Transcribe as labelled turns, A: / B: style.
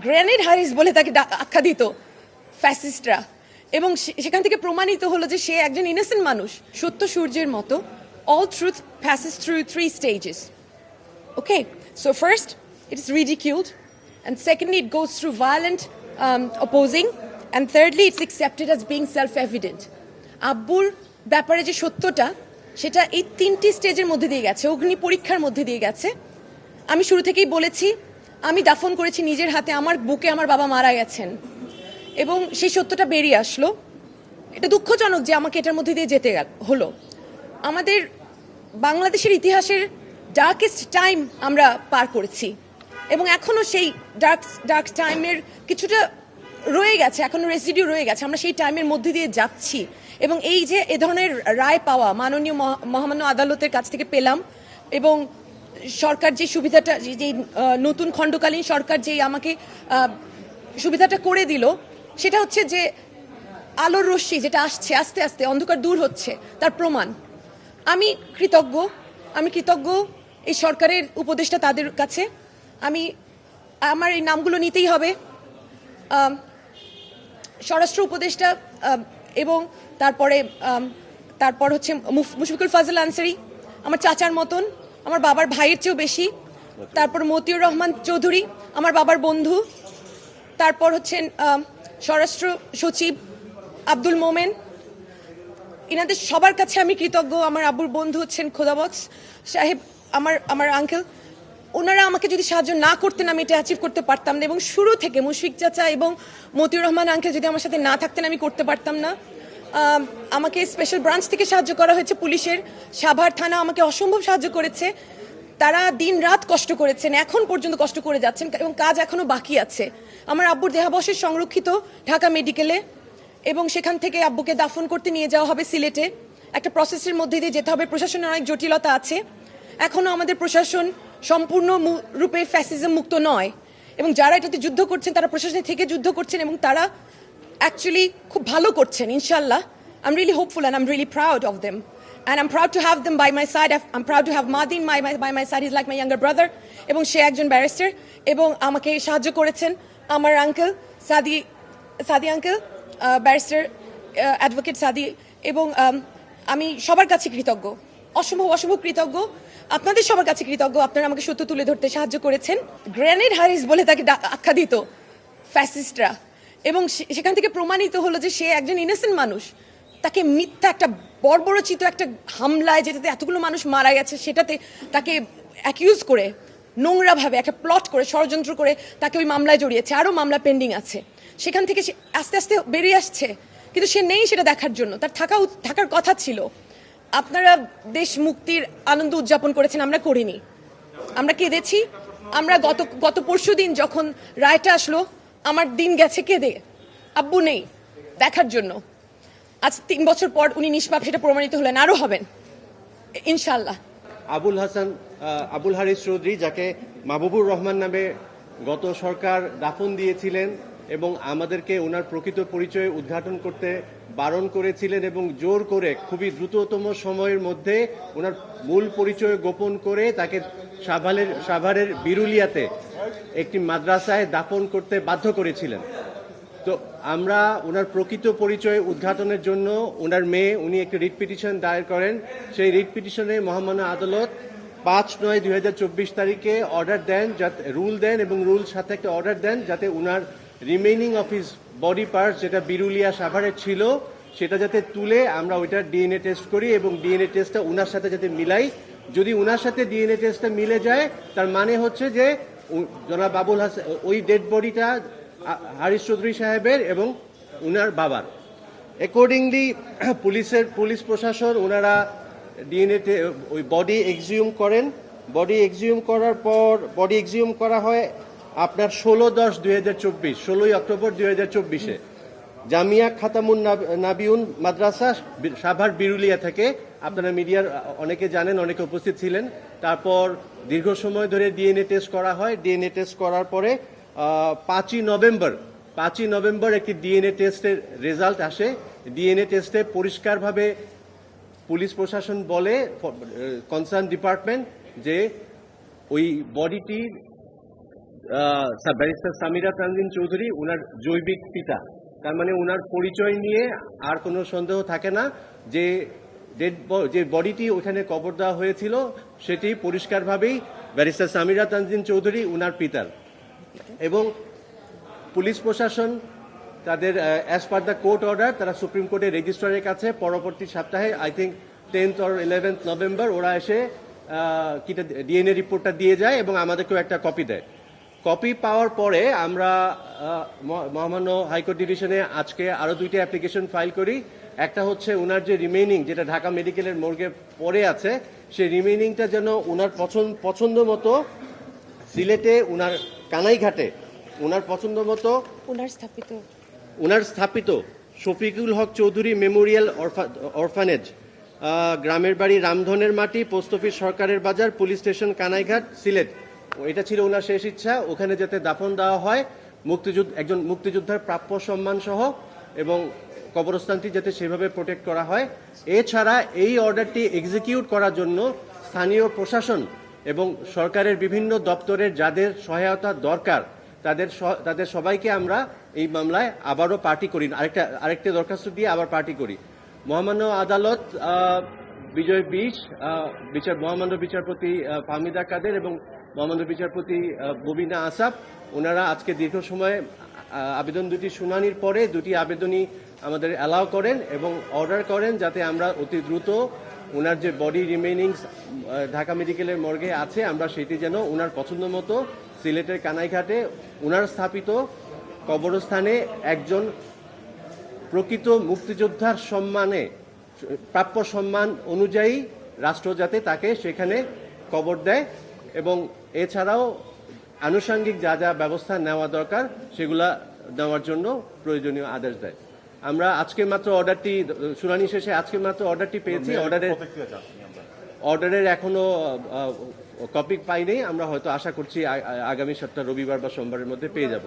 A: Grenade হারিস বলে তাকে আখ্যা দিত ফ্যাসিস্টরা, এবং সেখান থেকে প্রমাণিত হলো যে সে একজন ইনোসেন্ট মানুষ। সত্য সূর্যের মতো, all truth passes through 3 stages. Okay, so first it is ridiculed, and secondly it goes through violent opposing, and thirdly it's accepted as being self-evident. আব্বুর ব্যাপারে যে সত্যটা, সেটা এই 3টি স্টেজের মধ্যে দিয়ে গেছে, অগ্নি পরীক্ষার মধ্যে দিয়ে গেছে। আমি শুরু থেকেই বলেছি, আমি দাফন করেছি নিজের হাতে, আমার বুকে আমার বাবা মারা গেছেন, এবং সেই সত্যটা বেরিয়ে আসলো। এটা দুঃখজনক যে আমাকে এটার মধ্যে দিয়ে যেতে হলো। আমাদের বাংলাদেশের ইতিহাসের ডার্কেস্ট টাইম আমরা পার করেছি, এবং এখনও সেই ডার্ক টাইমের কিছুটা রয়ে গেছে, এখনও রেসিডিউ রয়ে গেছে। আমরা সেই টাইমের মধ্যে দিয়ে যাচ্ছি, এবং এই যে এ ধরনের রায় পাওয়া মাননীয় মহামান্য আদালতের কাছ থেকে পেলাম, এবং সরকার যে সুবিধাটা, যে নতুন খণ্ডকালীন সরকার যেই আমাকে সুবিধাটা করে দিল, সেটা হচ্ছে যে আলোর রশ্মি যেটা আসছে, আস্তে আস্তে অন্ধকার দূর হচ্ছে, তার প্রমাণ। আমি কৃতজ্ঞ এই সরকারের উপদেষ্টা তাদের কাছে। আমার এই নামগুলো নিতেই হবে, স্বরাষ্ট্র উপদেষ্টা, এবং তারপর হচ্ছে মুশফিকুল ফাজল আনসারি, আমার চাচার মতন, আমার বাবার ভাইয়ের চেয়েও বেশি। তারপর মতিউর রহমান চৌধুরী, আমার বাবার বন্ধু। তারপর হচ্ছেন স্বরাষ্ট্র সচিব আব্দুল মোমেন। ইনাদের সবার কাছে আমি কৃতজ্ঞ। আমার আব্বুর বন্ধু হচ্ছেন খোদাবক্স সাহেব, আমার আঙ্কেল। ওনারা আমাকে যদি সাহায্য না করতেন আমি এটা অ্যাচিভ করতে পারতাম না, এবং শুরু থেকে মুশফিক চাচা এবং মতিউর রহমান আঙ্কেল যদি আমার সাথে না থাকতেন আমি করতে পারতাম না। আমাকে স্পেশাল ব্রাঞ্চ থেকে সাহায্য করা হয়েছে, পুলিশের সাভার থানা আমাকে অসম্ভব সাহায্য করেছে। তারা দিন রাত কষ্ট করেছেন, এখন পর্যন্ত কষ্ট করে যাচ্ছেন, এবং কাজ এখনো বাকি আছে। আমার আব্বুর দেহাবশেষ সংরক্ষিত ঢাকা মেডিকেলে, এবং সেখান থেকে আব্বুকে দাফন করতে নিয়ে যাওয়া হবে সিলেটে। একটা প্রসেসের মধ্যে দিয়ে যেতে হবে, প্রশাসনের অনেক জটিলতা আছে। এখনো আমাদের প্রশাসন সম্পূর্ণ রূপে ফ্যাসিজম মুক্ত নয়, এবং যারা এটাতে যুদ্ধ করছেন তারা প্রশাসনের থেকে যুদ্ধ করছেন, এবং তারা অ্যাকচুয়ালি খুব ভালো করছেন ইনশাল্লাহ। I'm really hopeful and I'm really proud of them, and I'm proud to have them by my side. I'm proud to have Madin by my side. He's like my younger brother, এবং সে একজন barrister, এবং আমাকে সাহায্য করেছেন আমার uncle সাদি uncle, barrister advocate সাদি। এবং আমি সবার কাছে কৃতজ্ঞ, অসম্ভব কৃতজ্ঞ। আপনাদের সবার কাছে কৃতজ্ঞ, আপনারা আমাকে সত্য তুলে ধরতে সাহায্য করেছেন। গ্রেনেড হারিস বলে তাকে আখ্যা দিত ফ্যাসিস্টরা, এবং সেখান থেকে প্রমাণিত হলো যে সে একজন ইনোসেন্ট মানুষ। তাকে মিথ্যা একটা বর্বরচিত একটা হামলায়, যেটাতে এতগুলো মানুষ মারা গেছে, সেটাতে তাকে অ্যাকিউজ করে, নোংরাভাবে একটা প্লট করে, ষড়যন্ত্র করে তাকে ওই মামলায় জড়িয়েছে। আরও মামলা পেন্ডিং আছে। সেখান থেকে সে আস্তে আস্তে বেরিয়ে আসছে, কিন্তু সে নেই সেটা দেখার জন্য। তার থাকার কথা ছিল। আপনারা দেশ মুক্তির আনন্দ উদযাপন করেছেন, আমরা করিনি, আমরা কেঁদেছি। আমরা গত পরশু দিন যখন রায়টা আসলো, আমার দিন গেছে কেঁদে। আব্বু নেই দেখার জন্য। আজ 3 বছর পর উনি নিষ্পাপ, সেটা প্রমাণিত হলেন, আরও হবেন ইনশাল্লাহ।
B: আবুল হারিস চৌধুরী, যাকে মাহবুবুর রহমান নামে গত সরকার দাফন দিয়েছিলেন এবং আমাদেরকে ওনার প্রকৃত পরিচয় উদ্ঘাটন করতে বারণ করেছিলেন, এবং জোর করে খুবই দ্রুততম সময়ের মধ্যে ওনার মূল পরিচয় গোপন করে তাকে সাভারের বিরুলিয়াতে একটি মাদ্রাসায় দাফন করতে বাধ্য করেছিলেন। তো আমরা ওনার প্রকৃত পরিচয় উদ্ঘাটনের জন্য ওনার মেয়ে, উনি একটি রিট পিটিশন দায়ের করেন। সেই রিট পিটিশনে মহামান্য আদালত 5/9/2024 তারিখে অর্ডার দেন, যাতে রুল দেন, এবং রুল সাথে একটা অর্ডার দেন যাতে ওনার remaining of his body parts, যেটা বিরুলিয়া সাভারের ছিল, সেটা যাতে তুলে আমরা ওইটা ডিএনএ টেস্ট করি, এবং ডিএনএ টেস্টটা ওনার সাথে যাতে মিলাই। যদি ওনার সাথে ডিএনএ টেস্টটা মিলে যায়, তার মানে হচ্ছে যে জনাব আবুল হাসান, ওই ডেড বডিটা হারিস চৌধুরী সাহেবের এবং উনার বাবার। অ্যাকর্ডিংলি পুলিশ প্রশাসন ওনারা ডিএনএ ওই বডি এক্সিউম করেন। বডি এক্সিউম করার পর বডি এক্সিউম করা হয় আপনার 16/10/2024, 16ই অক্টোবর 2024-এ জামিয়া খাতামুন নাবিউন মাদ্রাসা সাভার বিরুলিয়া থেকে। আপনারা মিডিয়ার অনেকে জানেন, অনেকে উপস্থিত ছিলেন। তারপর দীর্ঘ সময় ধরে ডিএনএ টেস্ট করা হয়। ডিএনএ টেস্ট করার পরে 5ই নভেম্বর একটি ডিএনএ টেস্টের রেজাল্ট আসে। ডিএনএ টেস্টে পরিষ্কারভাবে পুলিশ প্রশাসন বলে, কনসার্ন ডিপার্টমেন্ট, যে ওই বডিটির ব্যারিস্টার সামিরা তানজিন চৌধুরী উনার জৈবিক পিতা। তার মানে উনার পরিচয় নিয়ে আর কোনো সন্দেহ থাকে না যে যে বডিটি ওখানে কবর দেওয়া হয়েছিল সেটি পরিষ্কারভাবেই ব্যারিস্টার সামিরা তানজিন চৌধুরী উনার পিতার। এবং পুলিশ প্রশাসন তাদের as per the court order তারা সুপ্রিম কোর্টের রেজিস্ট্রারের কাছে পরবর্তী সপ্তাহে I think 10th or 11th November ওরা এসে ডিএনএ রিপোর্টটা দিয়ে যায় এবং আমাদেরকেও একটা কপি দেয়। কপি পাওয়ার পরে আমরা মহামান্য হাইকোর্ট ডিভিশনে আজকে আরও 2টি অ্যাপ্লিকেশন ফাইল করি। একটা হচ্ছে ওনার যে রিমেইনিং যেটা ঢাকা মেডিকেলের মর্গে পড়ে আছে সেই রিমেইনিংটা যেন ওনার পছন্দ মতো সিলেটে ওনার কানাইঘাটে ওনার পছন্দ মতো ওনার স্থাপিত শফিকুল হক চৌধুরী মেমোরিয়াল অরফানেজ, গ্রামের বাড়ি রামধনের মাটি, পোস্ট অফিস সরকারের বাজার, পুলিশ স্টেশন কানাইঘাট, সিলেট, এটা ছিল ওনার শেষ ইচ্ছা। ওখানে যাতে দাফন দেওয়া হয় একজন মুক্তিযোদ্ধার প্রাপ্য সম্মান সহ এবং কবরস্থানটি যাতে সেভাবে প্রোটেক্ট করা হয়। এছাড়া এই অর্ডারটি এক্সিকিউট করার জন্য স্থানীয় প্রশাসন এবং সরকারের বিভিন্ন দপ্তরের যাদের সহায়তা দরকার তাদের সবাইকে আমরা এই মামলায় আবারও পার্টি করি, আরেকটা দরখাস্ত দিয়ে আবার পার্টি করি। মহামান্য আদালত বিজয় বিশ মহামান্য বিচারপতি ফাহমিদা কাদের এবং মহামান্য বিচারপতি ববিনা আসাফ ওনারা আজকে দীর্ঘ সময় আবেদন দুটি শুনানির পরে দুটি আবেদনই আমাদের অ্যালাউ করেন এবং অর্ডার করেন যাতে আমরা অতি দ্রুত ওনার যে বডি রিমেইনিংস ঢাকা মেডিকেলের মর্গে আছে আমরা সেটি যেন ওনার পছন্দ মতো সিলেটের কানাইঘাটে ওনার স্থাপিত কবরস্থানে একজন প্রকৃত মুক্তিযোদ্ধার সম্মানে প্রাপ্য সম্মান অনুযায়ী রাষ্ট্র যাতে তাকে সেখানে কবর দেয় এবং এছাড়াও আনুষঙ্গিক যা যা ব্যবস্থা নেওয়া দরকার সেগুলা নেওয়ার জন্য প্রয়োজনীয় আদেশ দেয়। আমরা আজকে মাত্র অর্ডারটি শুনানি শেষে আজকে মাত্র অর্ডারটি পেয়েছি। অর্ডারের এখনো কপি পাইনি, আমরা হয়তো আশা করছি আগামী সপ্তাহ রবিবার বা সোমবারের মধ্যে পেয়ে যাব।